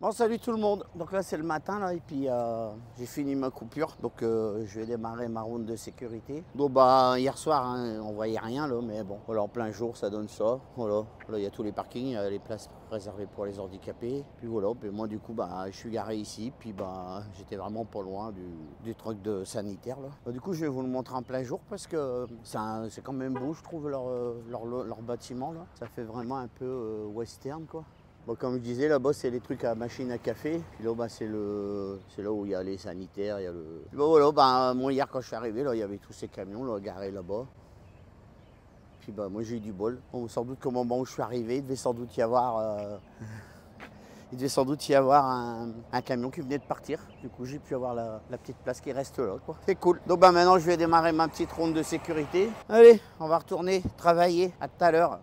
Bon, salut tout le monde. Donc là, c'est le matin là, et puis j'ai fini ma coupure. Donc je vais démarrer ma ronde de sécurité. Donc bah hier soir, hein, on voyait rien là, mais bon, voilà, en plein jour, ça donne ça. Voilà, là il y a tous les parkings, il y a les places réservées pour les handicapés. Puis voilà, puis moi du coup, bah je suis garé ici, puis bah j'étais vraiment pas loin du truc de sanitaire là. Bah, du coup, je vais vous le montrer en plein jour parce que c'est quand même beau, je trouve leur bâtiment là. Ça fait vraiment un peu western quoi. Bon, comme je disais, là-bas, c'est les trucs à machine à café. Puis là, bah, c'est là où il y a les sanitaires. Il y a le... Puis bon, voilà, bah, moi, hier, quand je suis arrivé, là, il y avait tous ces camions là, garés là-bas. Puis bah, moi, j'ai eu du bol. Bon, sans doute qu'au moment où je suis arrivé, il devait sans doute y avoir, un camion qui venait de partir. Du coup, j'ai pu avoir la petite place qui reste là, quoi. C'est cool. Donc bah, maintenant, je vais démarrer ma petite ronde de sécurité. Allez, on va retourner travailler. À tout à l'heure.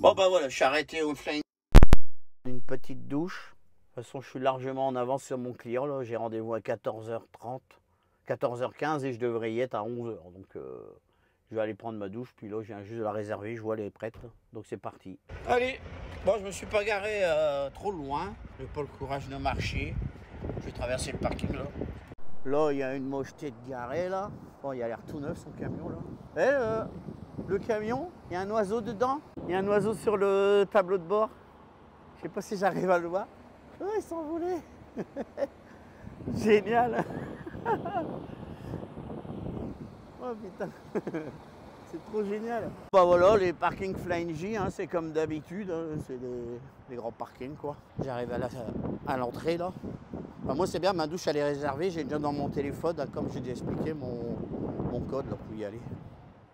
Bon bah voilà, je suis arrêté au Flying. Une petite douche. De toute façon, je suis largement en avance sur mon client là. J'ai rendez-vous à 14h30, 14h15 et je devrais y être à 11h. Donc je vais aller prendre ma douche. Puis là, je viens juste de la réserver. Je vois elle est prête. Donc c'est parti. Allez, bon, je me suis pas garé trop loin. J'ai pas le courage de marcher. Je vais traverser le parking là. Là, il y a une mocheté de garée là. Bon, il a l'air tout neuf son camion là. Et le camion, Il y a un oiseau dedans. Il y a un oiseau sur le tableau de bord. Je sais pas si j'arrive à le voir. Oh, il s'envolait. Génial. Oh putain. C'est trop génial. Bah voilà, les parkings Flying J, hein, c'est comme d'habitude. Hein, c'est des grands parkings quoi. J'arrive à l'entrée là. Bah, moi c'est bien, ma douche elle est réservée. J'ai déjà dans mon téléphone, hein, comme j'ai déjà expliqué, mon code là, pour y aller.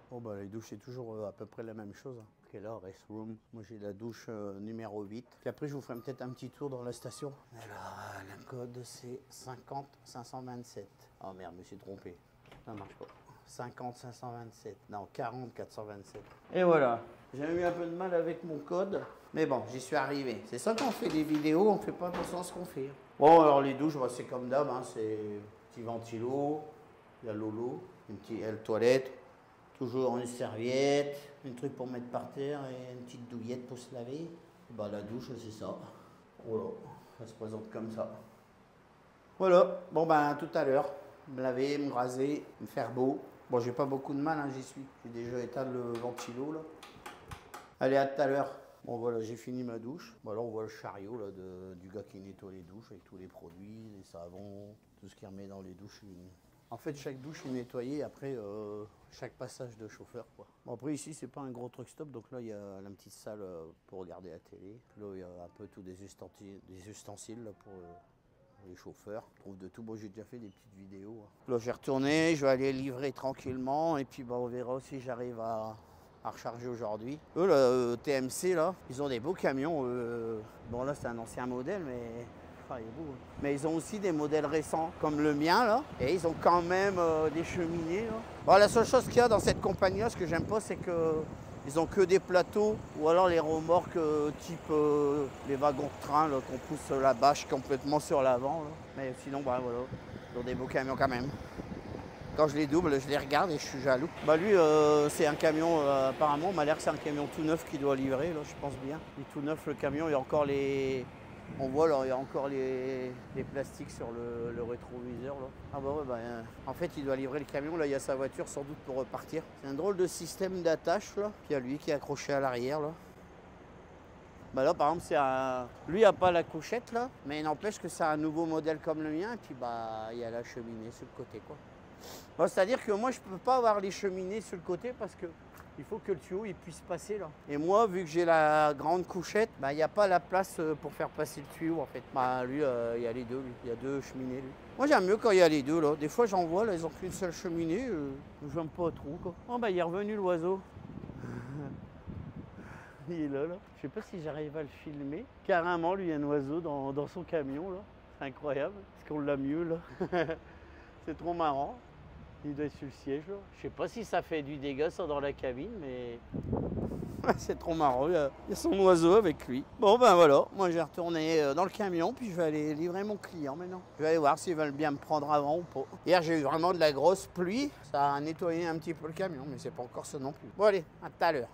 Bon bah les douches c'est toujours à peu près la même chose. Ok là, restroom. Moi j'ai la douche numéro 8. Puis après je vous ferai peut-être un petit tour dans la station. Alors le code c'est 50 527. Oh merde, je me suis trompé. Ça marche pas. 50 527. Non, 40 427. Et voilà. J'ai eu un peu de mal avec mon code. Mais bon, j'y suis arrivé. C'est ça qu'on fait des vidéos, on fait pas attention à ce qu'on fait. Bon alors les douches, bah, c'est comme d'hab. Hein, c'est petit ventilo. Il y a l'eau, une petite toilette. Toujours une serviette, un truc pour mettre par terre et une petite douillette pour se laver. Et bah, la douche, c'est ça. Voilà, ça se présente comme ça. Voilà, bon ben tout à l'heure, me laver, me raser, me faire beau. Bon, j'ai pas beaucoup de mal, hein, j'y suis. J'ai déjà éteint le ventilo là. Allez, à tout à l'heure. Bon voilà, j'ai fini ma douche. Bon, là, on voit le chariot là, du gars qui nettoie les douches avec tous les produits, les savons, tout ce qu'il remet dans les douches. En fait, chaque douche est nettoyée après chaque passage de chauffeur, quoi. Bon, après, ici, c'est pas un gros truck stop, donc là, il y a la petite salle pour regarder la télé. Puis là, il y a un peu tous des ustensiles là, pour les chauffeurs. On trouve de tout. Bon, j'ai déjà fait des petites vidéos. Là, j'ai retourné, je vais aller livrer tranquillement, et puis bah, on verra si j'arrive à recharger aujourd'hui. Eux, le TMC, là, ils ont des beaux camions. Bon, là, c'est un ancien modèle, mais... Il est beau. Mais ils ont aussi des modèles récents comme le mien là, et ils ont quand même des cheminées là. Bon, la seule chose qu'il y a dans cette compagnie là, ce que j'aime pas, c'est qu'ils ont que des plateaux ou alors les remorques type les wagons de train qu'on pousse la bâche complètement sur l'avant. Mais sinon bah voilà, ils ont des beaux camions quand même. Quand je les double, je les regarde et je suis jaloux. Bah lui, c'est un camion, apparemment, m'a l'air que c'est un camion tout neuf qu'il doit livrer, là, je pense bien. Il est tout neuf le camion, il y a encore les... On voit là, il y a encore les plastiques sur le rétroviseur là. Ah bah ouais, bah, en fait il doit livrer le camion, là il y a sa voiture sans doute pour repartir. C'est un drôle de système d'attache là. Puis il y a lui qui est accroché à l'arrière là. Bah là par exemple lui il n'a pas la couchette là, mais il n'empêche que c'est un nouveau modèle comme le mien. Et puis bah il y a la cheminée sur le côté quoi. Bon, c'est-à-dire que moi je peux pas avoir les cheminées sur le côté parce que il faut que le tuyau il puisse passer là. Et moi, vu que j'ai la grande couchette, bah, il n'y a pas la place pour faire passer le tuyau en fait. Bah, lui, il y a les deux, lui. Il y a deux cheminées. Lui. Moi, j'aime mieux quand il y a les deux là. Des fois, j'en vois, là, ils ont qu'une seule cheminée. J'aime pas trop quoi. Oh, bah, il est revenu l'oiseau. Il est là. Je sais pas si j'arrive à le filmer. Carrément, lui, il y a un oiseau dans son camion là. C'est incroyable. Est-ce qu'on l'a mieux là? C'est trop marrant. Il doit être sur le siège là. Je sais pas si ça fait du dégât ça dans la cabine, mais c'est trop marrant. Il y a son oiseau avec lui. Bon ben voilà, moi j'ai retourné dans le camion, puis je vais aller livrer mon client maintenant. Je vais aller voir s'ils veulent bien me prendre avant ou pas. Hier j'ai eu vraiment de la grosse pluie. Ça a nettoyé un petit peu le camion, mais c'est pas encore ça non plus. Bon allez, à tout à l'heure.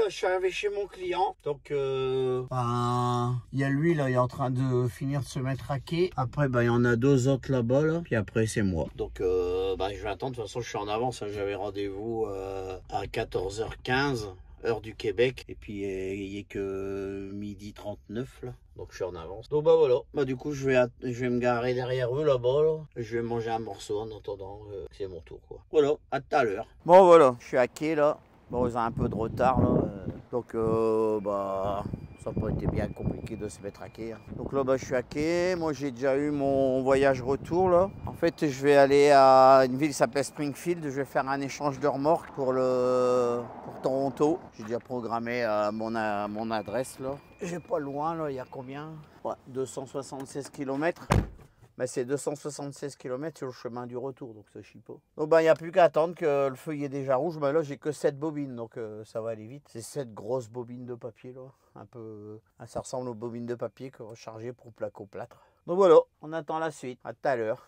là, je suis arrivé chez mon client. Donc, ben, il y a lui, là, il est en train de finir de se mettre à quai. Après, ben, il y en a deux autres là-bas, là. Puis après, c'est moi. Donc, ben, je vais attendre. De toute façon, je suis en avance. Hein. J'avais rendez-vous à 14h15, heure du Québec. Et puis, il est que 12h39, là. Donc, je suis en avance. Donc, bah voilà. Bah, du coup, je vais me garer derrière eux, là-bas, là. Et je vais manger un morceau en attendant que c'est mon tour, quoi. Voilà, à tout à l'heure. Bon, voilà. Je suis à quai, là. Bon, ils ont un peu de retard, là. Donc, bah... ça n'a pas été bien compliqué de se mettre à quai. Hein. Donc là, bah, je suis à quai. Moi, j'ai déjà eu mon voyage retour, là. En fait, je vais aller à une ville qui s'appelle Springfield. Je vais faire un échange de remorques pour Toronto. J'ai déjà programmé mon adresse, là. J'ai pas loin, là. Il y a combien? Ouais, 276 km. Mais c'est 276 km sur le chemin du retour, donc ça chie pas. Donc il n'y a plus qu'à attendre que le feu y est déjà rouge. Mais là, j'ai que 7 bobines, donc ça va aller vite. C'est 7 grosses bobines de papier, là. Un peu, ça ressemble aux bobines de papier que recharger pour placo plâtre. Donc voilà, on attend la suite. À tout à l'heure.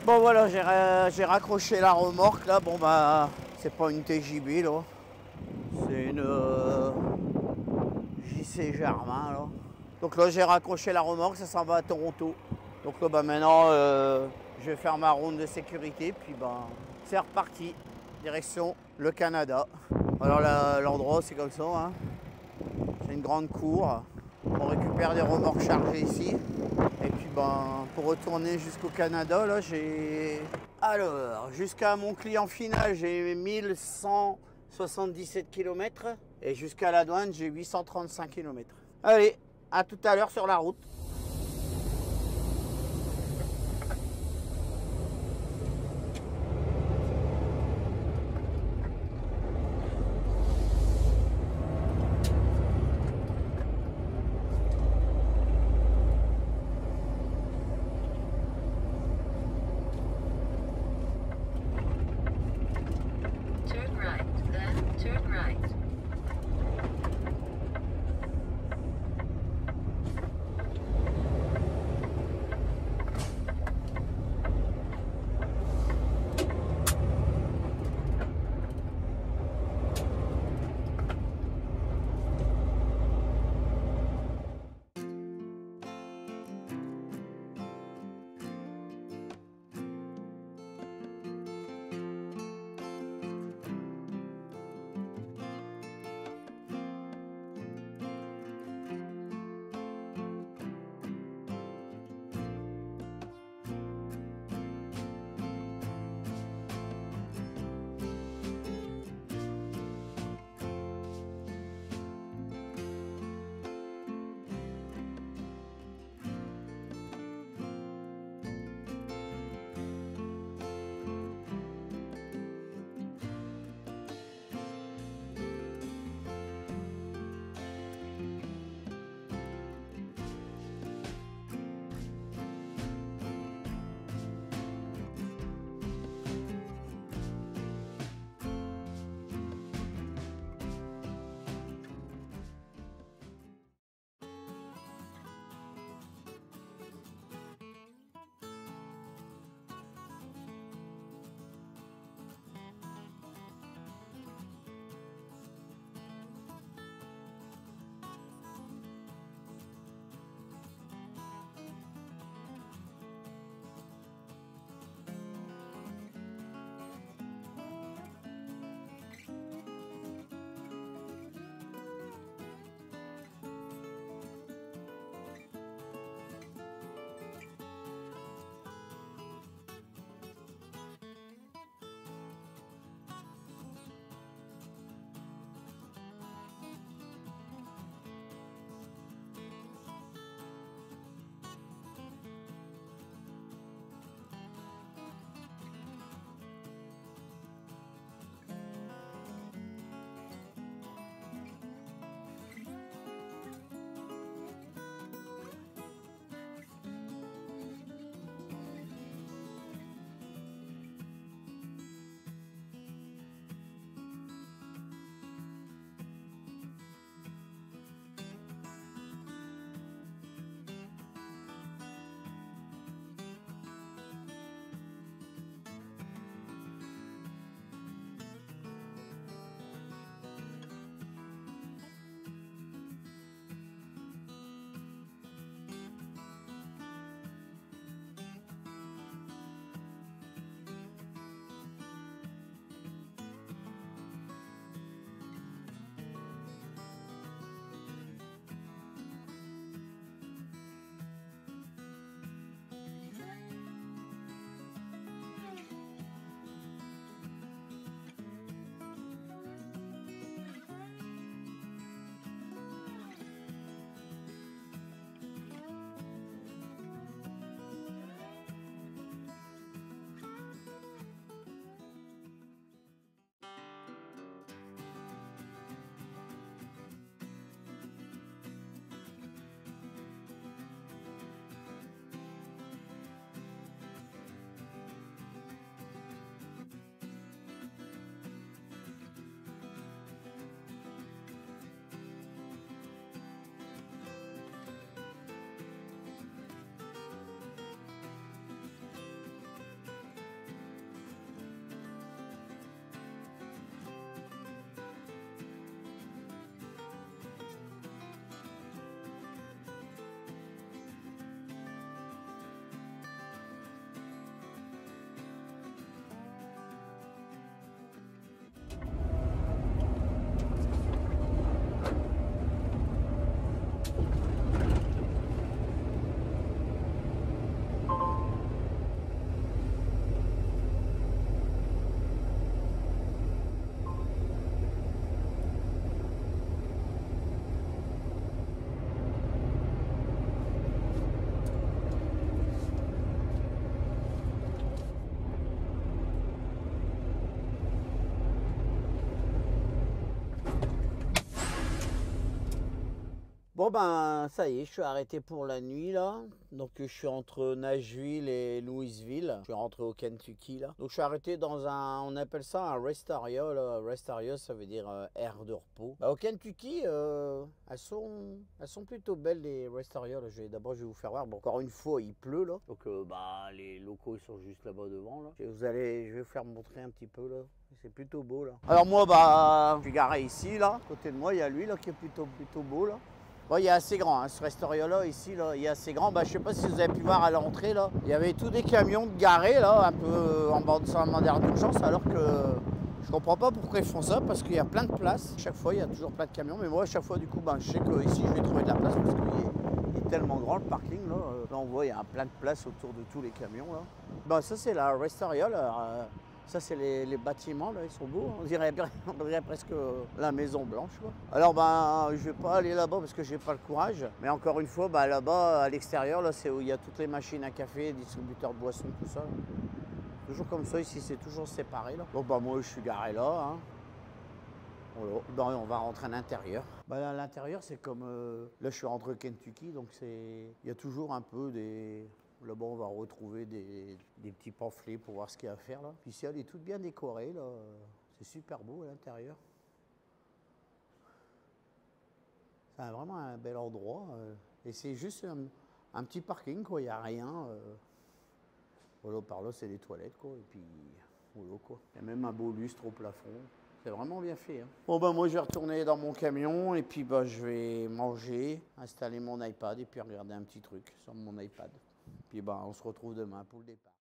Bon voilà, j'ai raccroché la remorque là. Bon bah, c'est pas une TJB là. C'est une JC Germain là. Donc là j'ai raccroché la remorque, ça s'en va à Toronto. Donc là bah maintenant je vais faire ma ronde de sécurité. Puis bah c'est reparti. Direction le Canada. Alors l'endroit c'est comme ça. Hein. C'est une grande cour. On récupère des remorques chargées ici. Et puis ben, pour retourner jusqu'au Canada, là j'ai... Alors, jusqu'à mon client final, j'ai 1177 km. Et jusqu'à la douane, j'ai 835 km. Allez, à tout à l'heure sur la route. Bon ben ça y est, je suis arrêté pour la nuit là. Donc je suis entre Nashville et Louisville. Je suis rentré au Kentucky là. Donc je suis arrêté dans on appelle ça un rest area là. Rest area ça veut dire aire de repos. Bah, au Kentucky, elles sont plutôt belles les rest areas là. D'abord je vais vous faire voir. Bon, encore une fois il pleut là. Donc bah les locaux ils sont juste là-bas devant là. Je vais vous faire montrer un petit peu là. C'est plutôt beau là. Alors moi bah je suis garé ici là. À côté de moi il y a lui là qui est plutôt beau là. Bon, il est assez grand, hein, ce restaurant-là, ici, là, il est assez grand. Bah, je ne sais pas si vous avez pu voir à l'entrée, là. Il y avait tous des camions garés, là, un peu en bord de d'air d'urgence, alors que je comprends pas pourquoi ils font ça, parce qu'il y a plein de places. Chaque fois, il y a toujours plein de camions. Mais moi, à chaque fois, du coup, bah, je sais qu'ici, je vais trouver de la place, parce qu'il est tellement grand, le parking, là. Là, on voit, il y a plein de places autour de tous les camions, là. Bah, ça, c'est la restaurant, là. Ça, c'est les bâtiments, là, ils sont beaux. On dirait presque la Maison Blanche, quoi. Alors, ben, je vais pas aller là-bas parce que j'ai pas le courage. Mais encore une fois, ben, là-bas, à l'extérieur, là, c'est où il y a toutes les machines à café, distributeurs de boissons, tout ça. Toujours comme ça, ici, c'est toujours séparé, là. Donc, ben, moi, je suis garé là, hein. Voilà. Ben, on va rentrer à l'intérieur. Ben, à l'intérieur, c'est comme... là, je suis rentré au Kentucky, donc il y a toujours un peu des... Là-bas, on va retrouver des petits pamphlets pour voir ce qu'il y a à faire là. Puis ici, elle est toute bien décorée là. C'est super beau à l'intérieur. C'est vraiment un bel endroit. Et c'est juste un petit parking quoi. Il n'y a rien. Voilà, par là, c'est les toilettes quoi. Et puis, voilà quoi. Il y a même un beau lustre au plafond. C'est vraiment bien fait. Hein. Bon ben moi je vais retourner dans mon camion et puis bah, je vais manger, installer mon iPad et puis regarder un petit truc sur mon iPad. Puis bah, on se retrouve demain pour le départ.